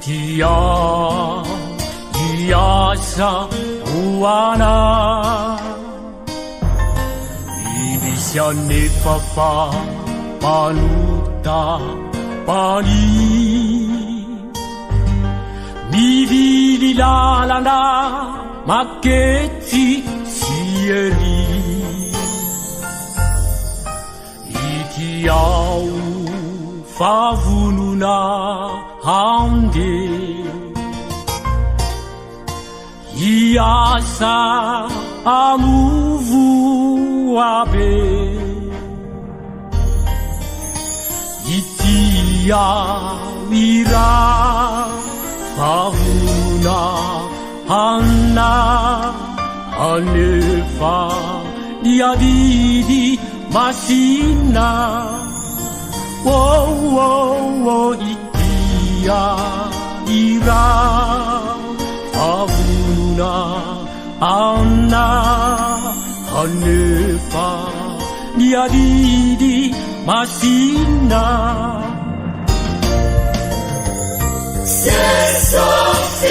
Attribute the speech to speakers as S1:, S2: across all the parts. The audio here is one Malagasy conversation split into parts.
S1: dia iasa uana ibisya nefa panuta pani mivily lalana makety siery ikiao favonona hande iasa amovo abe itia ira favonona hanna anefa diadidi masina itia ira favonona hanna anefa diadidi masina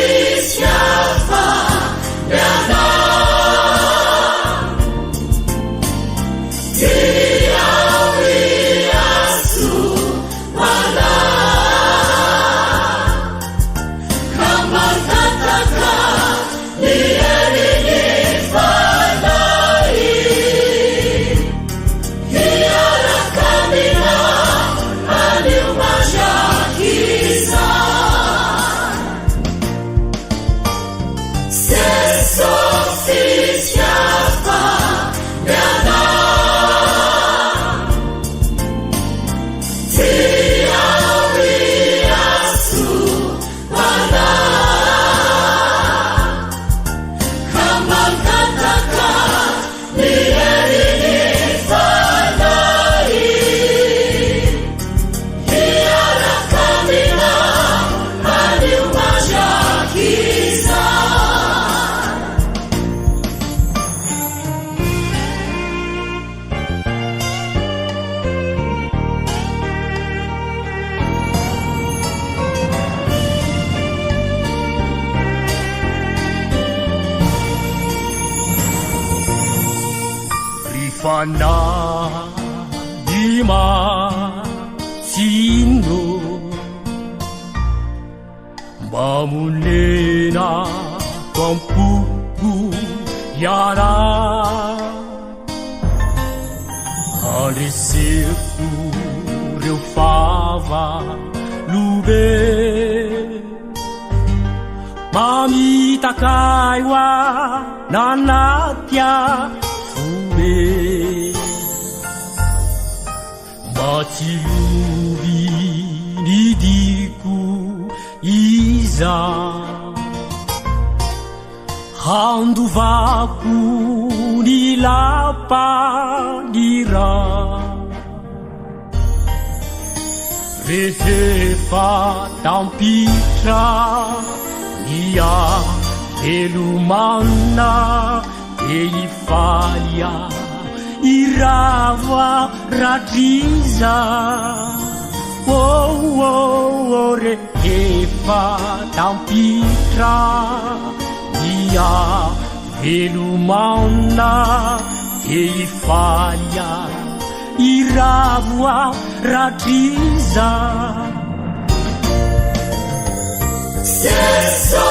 S2: Sesofisiafa yana Tiawiasu mana Kamataka Nierini Fanai Hiara Kamina Aliumashakisa Sesofisiafa yana Tiawiasu mana Kamataka Nierini Fanai Hiara Kamina Aliumashakisa
S1: Rifana Dima Sino Mamunena Kampuku Yana Aliseku Reufava Lube Mamita Kaiwa Nanatya Matiluvy nidiko iza handovako ny lapanira rehefa tampitra nia velomanina de ifalia irava ratriza rehefa tampitra dia velomana de ifalia irava ratriza
S2: Sesofisiafa